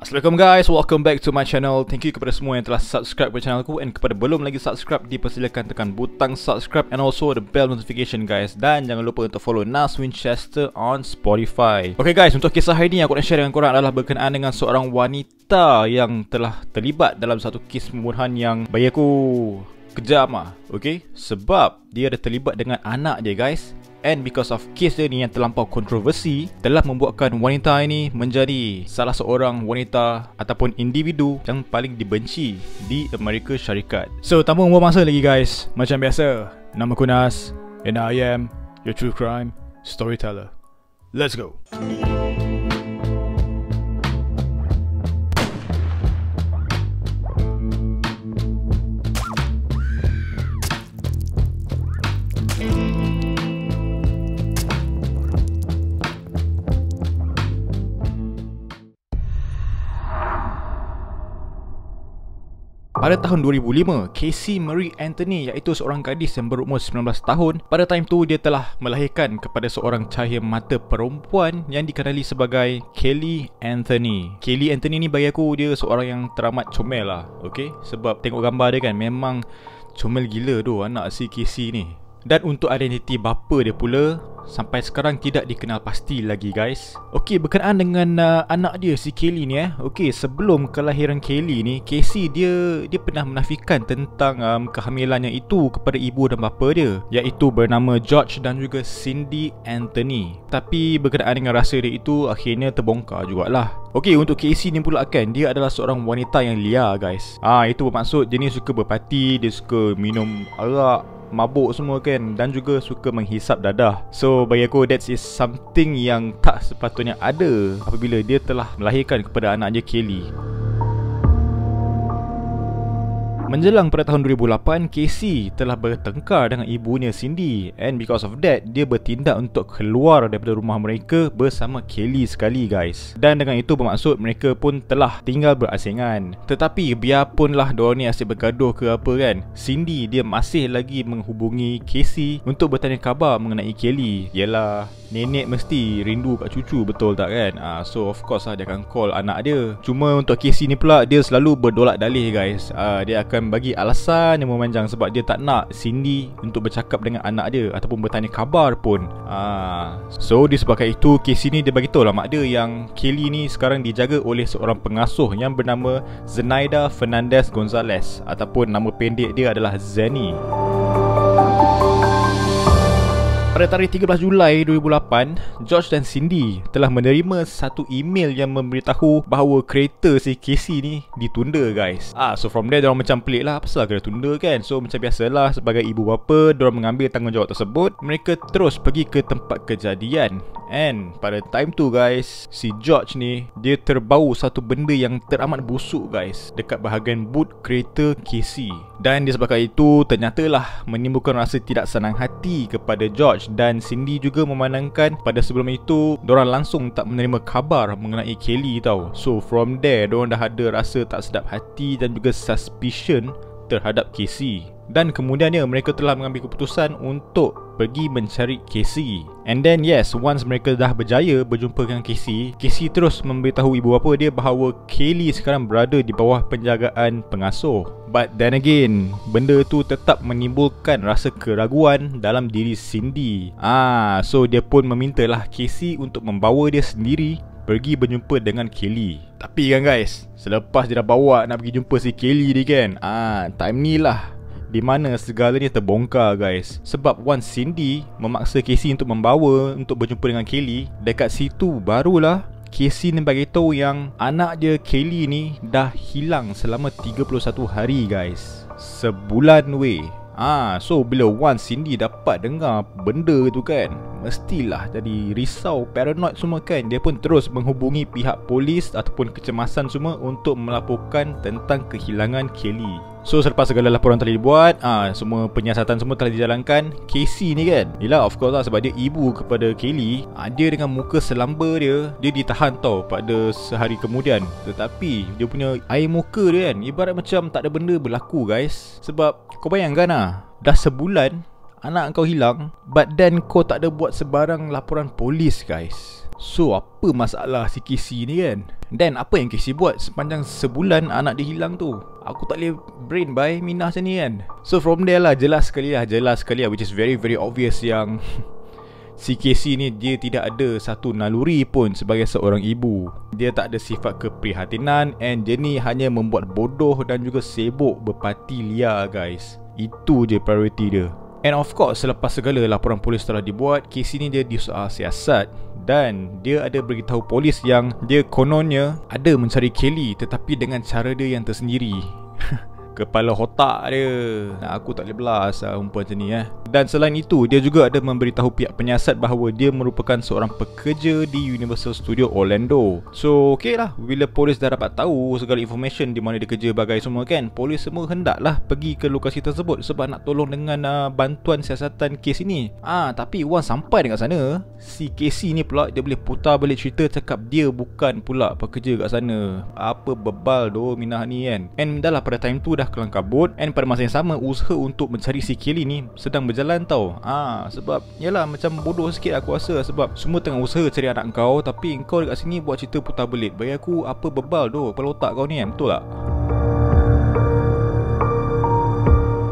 Assalamualaikum guys, welcome back to my channel. Thank you kepada semua yang telah subscribe ke channel aku, and kepada belum lagi subscribe, dipersilakan tekan butang subscribe and also the bell notification guys. Dan jangan lupa untuk follow Nas Winchester on Spotify. Okay guys, untuk kisah hari ni aku nak share dengan korang adalah berkenaan dengan seorang wanita yang telah terlibat dalam satu kes pembunuhan yang bagi aku kejam lah. Okay, sebab dia ada terlibat dengan anak dia guys. And because of kes dia ni yang terlampau kontroversi, telah membuatkan wanita ini menjadi salah seorang wanita ataupun individu yang paling dibenci di Amerika Syarikat. So tanpa membuang masa lagi guys, macam biasa, nama aku Nas and I am your true crime storyteller. Let's go. Pada tahun 2005, Casey Marie Anthony, iaitu seorang gadis yang berumur 19 tahun, pada time tu dia telah melahirkan kepada seorang cahaya mata perempuan yang dikenali sebagai Kelly Anthony. Kelly Anthony ni bagi aku dia seorang yang teramat comel lah, okay? Sebab tengok gambar dia kan, memang comel gila tu anak si Casey ni. Dan untuk identiti bapa dia pula, sampai sekarang tidak dikenal pasti lagi guys. Okey, berkenaan dengan anak dia si Kelly ni okey, sebelum kelahiran Kelly ni, Casey dia pernah menafikan tentang kehamilannya itu kepada ibu dan bapa dia, iaitu bernama George dan juga Cindy Anthony. Tapi berkenaan dengan rahsia dia itu akhirnya terbongkar jugalah. Okey, untuk Casey ni pula kan, dia adalah seorang wanita yang liar guys. Itu bermaksud dia ni suka berparti, dia suka minum arak, mabuk semua kan, dan juga suka menghisap dadah. So bagi aku that is something yang tak sepatutnya ada apabila dia telah melahirkan kepada anak dia Kelly. Menjelang pada tahun 2008, Casey telah bertengkar dengan ibunya Cindy, and because of that, dia bertindak untuk keluar daripada rumah mereka bersama Kelly sekali guys. Dan dengan itu bermaksud mereka pun telah tinggal berasingan. Tetapi biarpunlah diorang ni asyik bergaduh ke apa kan, Cindy dia masih lagi menghubungi Casey untuk bertanya khabar mengenai Kelly. Yelah, nenek mesti rindu kat cucu, betul tak kan? So of course lah dia akan call anak dia. Cuma untuk Casey ni pula, dia selalu berdolak dalih guys. Dia akan bagi alasan yang memanjang sebab dia tak nak Cindy untuk bercakap dengan anak dia ataupun bertanya khabar pun. So disebabkan itu, Casey ni dia bagi tahu lah mak dia yang Kelly ni sekarang dijaga oleh seorang pengasuh yang bernama Zenaida Fernandez Gonzalez, ataupun nama pendek dia adalah Zenny. Pada tarikh 13 Julai 2008, George dan Cindy telah menerima satu email yang memberitahu bahawa kereta si Casey ni ditunda guys. So from there diorang macam pelik lah, apasal kena tunda kan. So macam biasalah, sebagai ibu bapa, diorang mengambil tanggungjawab tersebut. Mereka terus pergi ke tempat kejadian. And pada time tu guys, si George ni dia terbau satu benda yang teramat busuk guys dekat bahagian boot kereta Casey. Dan disebabkan itu, ternyatalah menimbulkan rasa tidak senang hati kepada George dan Cindy juga, memandangkan pada sebelum itu diorang langsung tak menerima khabar mengenai Kelly tau. So from there, diorang dah ada rasa tak sedap hati dan juga suspicion terhadap Casey. Dan kemudiannya mereka telah mengambil keputusan untuk pergi mencari Casey. And then yes, once mereka dah berjaya berjumpa dengan Casey, Casey terus memberitahu ibu bapa dia bahawa Kelly sekarang berada di bawah penjagaan pengasuh. But then again, benda tu tetap menimbulkan rasa keraguan dalam diri Cindy. So dia pun memintalah Casey untuk membawa dia sendiri pergi berjumpa dengan Kelly. Tapi kan guys, selepas dia dah bawa nak pergi jumpa si Kelly ni kan, time ni lah di mana segalanya terbongkar guys. Sebab once Cindy memaksa Casey untuk membawa untuk berjumpa dengan Kelly, dekat situ barulah Casey ni bagi tahu yang anak dia Kelly ni dah hilang selama 31 hari guys. Sebulan weh. So bila once Cindy dapat dengar benda tu kan, mestilah jadi risau, paranoid semua kan. Dia pun terus menghubungi pihak polis ataupun kecemasan semua untuk melaporkan tentang kehilangan Kelly. So selepas segala laporan telah dibuat, semua penyiasatan semua telah dijalankan, Casey ni kan, yelah of course lah, sebab dia ibu kepada Kelly, dia dengan muka selamba dia ditahan tau pada sehari kemudian. Tetapi dia punya air muka dia kan, ibarat macam tak ada benda berlaku guys. Sebab kau bayangkan dah sebulan anak kau hilang, but then kau tak ada buat sebarang laporan polis guys. So apa masalah si Casey ni kan? Dan apa yang Casey buat sepanjang sebulan anak dia hilang tu? Aku tak boleh brain by Minah macam ni kan. So from there lah, jelas sekali lah, which is very very obvious yang si Casey ni dia tidak ada satu naluri pun sebagai seorang ibu. Dia tak ada sifat keprihatinan, and dia ni hanya membuat bodoh dan juga sibuk berparti liar guys. Itu je priority dia. And of course, selepas segala laporan polis telah dibuat, Casey ni dia disoal siasat, dan dia ada beritahu polis yang dia kononnya ada mencari Kelly, tetapi dengan cara dia yang tersendiri. Kepala otak dia. Aku tak boleh belas perempuan macam ni Dan selain itu, dia juga ada memberitahu pihak penyiasat bahawa dia merupakan seorang pekerja di Universal Studio Orlando. So okey lah, bila polis dah dapat tahu segala information di mana dia kerja bagai semua kan, polis semua hendaklah pergi ke lokasi tersebut sebab nak tolong dengan bantuan siasatan kes ini. Tapi once sampai dekat sana, si Casey ni pula dia boleh putar balik cerita, cakap dia bukan pula pekerja kat sana. Apa bebal doh Minah ni kan. And dah lah pada time tu dah kelang kabut, and pada masa yang sama usaha untuk mencari si Kelly ni sedang berjalan tau. Sebab yalah macam bodoh sikit aku rasa, sebab semua tengah usaha cari anak kau, tapi kau dekat sini buat cerita putar belit. Bagi aku apa bebal doh kepala otak kau ni kan, betul tak?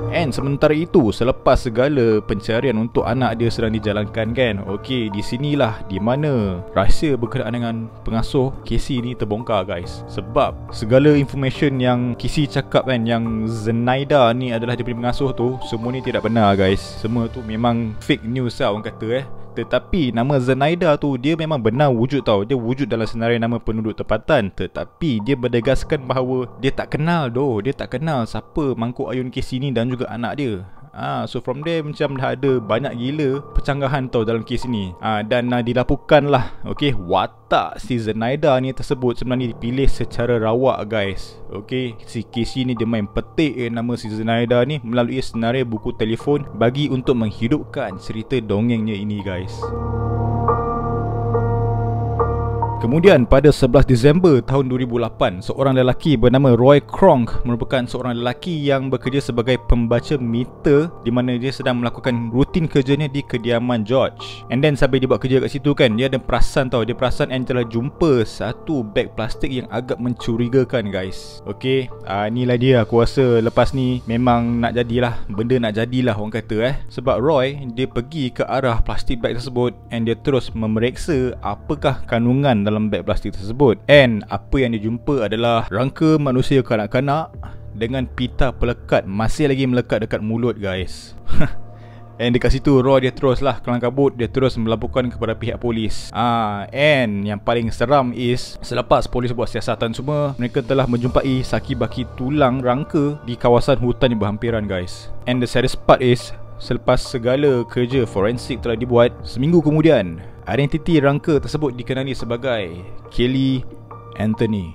And sementara itu, selepas segala pencarian untuk anak dia sedang dijalankan kan, okey, di sinilah di mana rahsia berkenaan dengan pengasuh Casey ni terbongkar guys. Sebab segala information yang Casey cakap kan, yang Zenaida ni adalah dia punya pengasuh tu, semua ni tidak benar guys. Semua tu memang fake news lah orang kata Tetapi nama Zenaida tu dia memang benar wujud tau. Dia wujud dalam senarai nama penduduk tempatan. Tetapi dia berdegaskan bahawa dia tak kenal dia tak kenal siapa mangkuk ayun Casey ni dan juga anak dia. So from there macam dah ada banyak gila percanggahan tau dalam kes ni. Dan dilaporkan lah, okay, watak si Zenaida ni tersebut sebenarnya dipilih secara rawak guys. Okay, si Casey ni dia main petik nama si Zenaida ni melalui senarai buku telefon bagi untuk menghidupkan cerita dongengnya ini guys. Kemudian pada 11 Disember tahun 2008, seorang lelaki bernama Roy Kronk merupakan seorang lelaki yang bekerja sebagai pembaca meter di mana dia sedang melakukan rutin kerjanya di kediaman George. And then sampai dia buat kerja kat situ kan, dia ada perasan tau. Dia perasan and telah jumpa satu beg plastik yang agak mencurigakan guys. Okay, inilah dia. Aku rasa lepas ni memang nak jadilah, benda nak jadilah orang kata Sebab Roy dia pergi ke arah plastik beg tersebut and dia terus memeriksa apakah kandungan dalam beg plastik tersebut. And apa yang dia jumpa adalah rangka manusia kanak-kanak dengan pita pelekat masih lagi melekat dekat mulut guys. And dekat situ Roy dia teruslah kelang kabut, dia terus melaporkan kepada pihak polis. And yang paling seram is selepas polis buat siasatan semua, mereka telah menjumpai saki-baki tulang rangka di kawasan hutan yang berhampiran guys. And the saddest part is selepas segala kerja forensik telah dibuat, seminggu kemudian identiti rangka tersebut dikenali sebagai Kelly Anthony.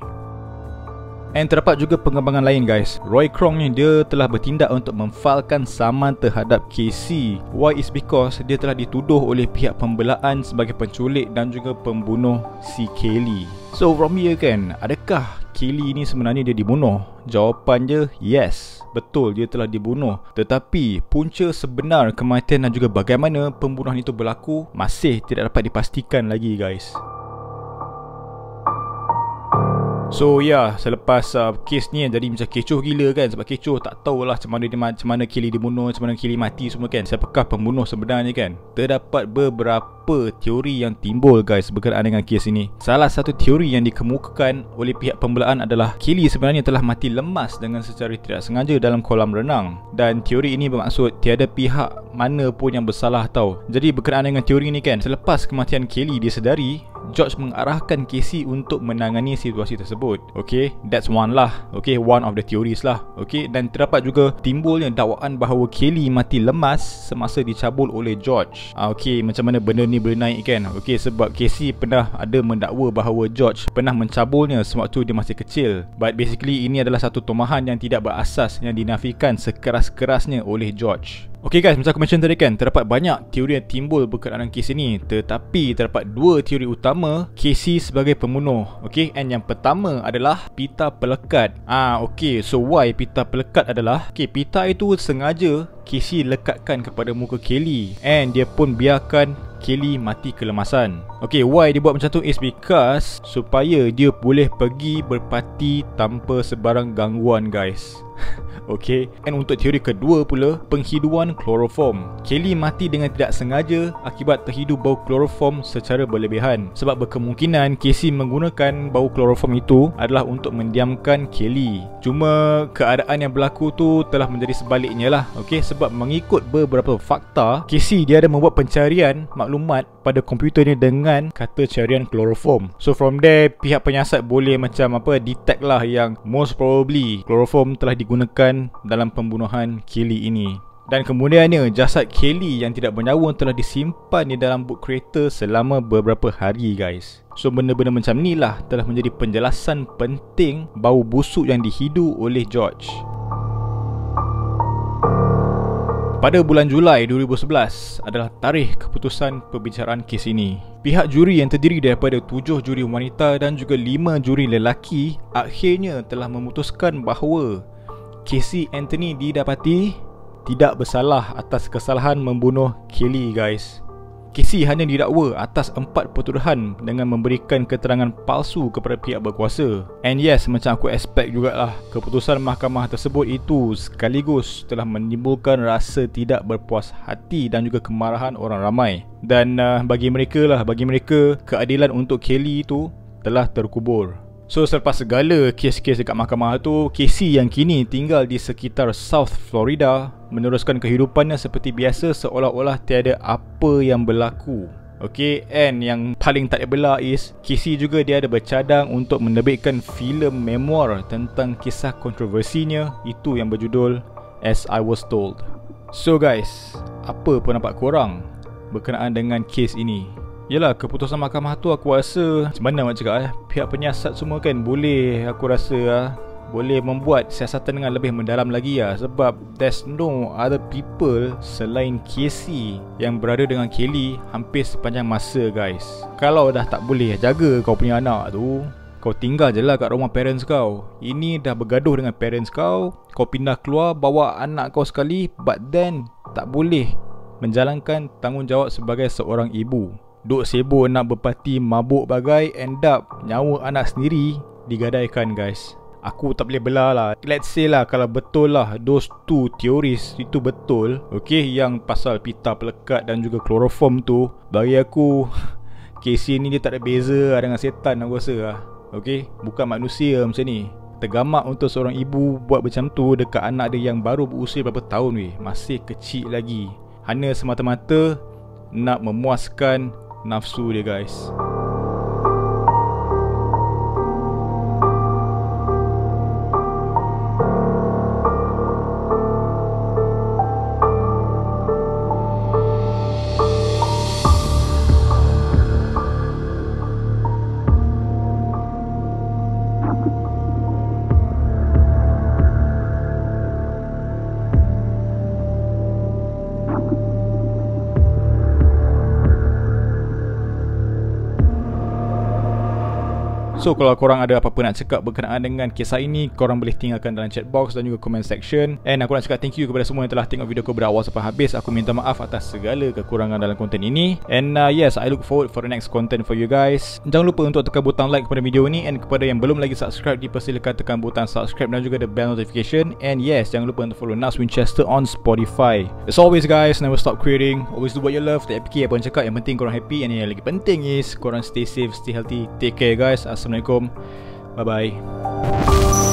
And terdapat juga pengembangan lain guys. Roy Kronk ni dia telah bertindak untuk memfailkan saman terhadap Casey. Why is because dia telah dituduh oleh pihak pembelaan sebagai penculik dan juga pembunuh si Kelly. So from here kan, adakah Kelly ni sebenarnya dia dibunuh? Jawapan dia yes, betul dia telah dibunuh. Tetapi punca sebenar kematian dan juga bagaimana pembunuhan itu berlaku masih tidak dapat dipastikan lagi guys. So selepas kes ni jadi macam kecoh gila kan. Sebab kecoh tak tahulah macam mana Kelly dibunuh, macam mana Kelly mati semua kan. Siapakah pembunuh sebenarnya kan. Terdapat beberapa teori yang timbul guys berkenaan dengan kes ini. Salah satu teori yang dikemukakan oleh pihak pembelaan adalah Kelly sebenarnya telah mati lemas dengan secara tidak sengaja dalam kolam renang. Dan teori ini bermaksud tiada pihak mana pun yang bersalah tau. Jadi berkenaan dengan teori ini kan, selepas kematian Kelly disedari, George mengarahkan Casey untuk menangani situasi tersebut. Okay, that's one lah. Okay, one of the theories lah. Okay, dan terdapat juga timbulnya dakwaan bahawa Kelly mati lemas semasa dicabul oleh George. Okay, macam mana benda ni boleh naik kan? Okay, sebab Casey pernah ada mendakwa bahawa George pernah mencabulnya sewaktu dia masih kecil. But basically ini adalah satu tomahan yang tidak berasas yang dinafikan sekeras-kerasnya oleh George. Okay guys, macam aku mention tadi kan, terdapat banyak teori yang timbul berkenaan kes ini. Tetapi terdapat dua teori utama Casey sebagai pembunuh. Okay, and yang pertama adalah pita pelekat. Okay, so why pita pelekat adalah, okay, pita itu sengaja Casey lekatkan kepada muka Kelly, and dia pun biarkan Kelly mati kelemasan. Okay, why dia buat macam tu is because supaya dia boleh pergi berparti tanpa sebarang gangguan guys. Okay, and untuk teori kedua pula, penghiduan kloroform. Kelly mati dengan tidak sengaja akibat terhidu bau kloroform secara berlebihan. Sebab berkemungkinan Casey menggunakan bau kloroform itu adalah untuk mendiamkan Kelly. Cuma keadaan yang berlaku tu telah menjadi sebaliknya lah. Okay, sebab mengikut beberapa fakta, Casey dia ada membuat pencarian maklumat pada komputernya dengan kata carian kloroform. So from there, pihak penyiasat boleh macam detect lah yang most probably kloroform telah digunakan dalam pembunuhan Kelly ini. Dan kemudiannya, jasad Kelly yang tidak bernyawa telah disimpan di dalam boot creator selama beberapa hari guys. So benda-benda macam ni lah telah menjadi penjelasan penting bau busuk yang dihidu oleh George. Pada bulan Julai 2011 adalah tarikh keputusan perbicaraan kes ini. Pihak juri yang terdiri daripada 7 juri wanita dan juga 5 juri lelaki akhirnya telah memutuskan bahawa Casey Anthony didapati tidak bersalah atas kesalahan membunuh Kelly guys. Casey hanya didakwa atas 4 pertuduhan dengan memberikan keterangan palsu kepada pihak berkuasa. And yes, macam aku expect jugalah, keputusan mahkamah tersebut itu sekaligus telah menimbulkan rasa tidak berpuas hati dan juga kemarahan orang ramai. Dan bagi mereka keadilan untuk Kelly itu telah terkubur. So selepas segala kes-kes dekat mahkamah tu, Casey yang kini tinggal di sekitar South Florida meneruskan kehidupannya seperti biasa seolah-olah tiada apa yang berlaku. Okay, and yang paling tak belah is Casey juga dia ada bercadang untuk menerbitkan filem memoir tentang kisah kontroversinya itu yang berjudul As I Was Told. So guys, apa pendapat korang berkenaan dengan kes ini? Yelah, keputusan mahkamah tu aku rasa macam mana nak cakap pihak penyiasat semua kan boleh, aku rasa boleh membuat siasatan dengan lebih mendalam lagi sebab there's no other people selain Casey yang berada dengan Kelly hampir sepanjang masa guys. Kalau dah tak boleh jaga kau punya anak tu, kau tinggal je lah kat rumah parents kau. Ini dah bergaduh dengan parents kau, kau pindah keluar bawa anak kau sekali, but then tak boleh menjalankan tanggungjawab sebagai seorang ibu. Duk sibuk nak berparti mabuk bagai, end up nyawa anak sendiri digadaikan guys. Aku tak boleh belah lah. Let's say lah kalau betul lah those two theories itu betul, okay, yang pasal pita pelekat dan juga kloroform tu, bagi aku Casey ni dia tak ada beza dengan setan aku rasa lah. Okay, bukan manusia macam ni. Tergamak untuk seorang ibu buat macam tu dekat anak dia yang baru berusia berapa tahun weh, masih kecil lagi. Hanya semata-mata nak memuaskan nafsu dia guys. So kalau korang ada apa-apa nak cakap berkenaan dengan kisah ini, korang boleh tinggalkan dalam chat box dan juga comment section. And aku nak cakap thank you kepada semua yang telah tengok video aku berawal sampai habis. Aku minta maaf atas segala kekurangan dalam konten ini. And yes, I look forward for the next content for you guys. Jangan lupa untuk tekan butang like kepada video ini. And kepada yang belum lagi subscribe, dipersilakan tekan butang subscribe dan juga the bell notification. And yes, jangan lupa untuk follow Nas Winchester on Spotify. As always guys, never stop creating. Always do what you love. Tak fikir apa orang cakap, yang penting korang happy. And yang lagi penting is korang stay safe, stay healthy. Take care guys. Assalamualaikum. Bye bye.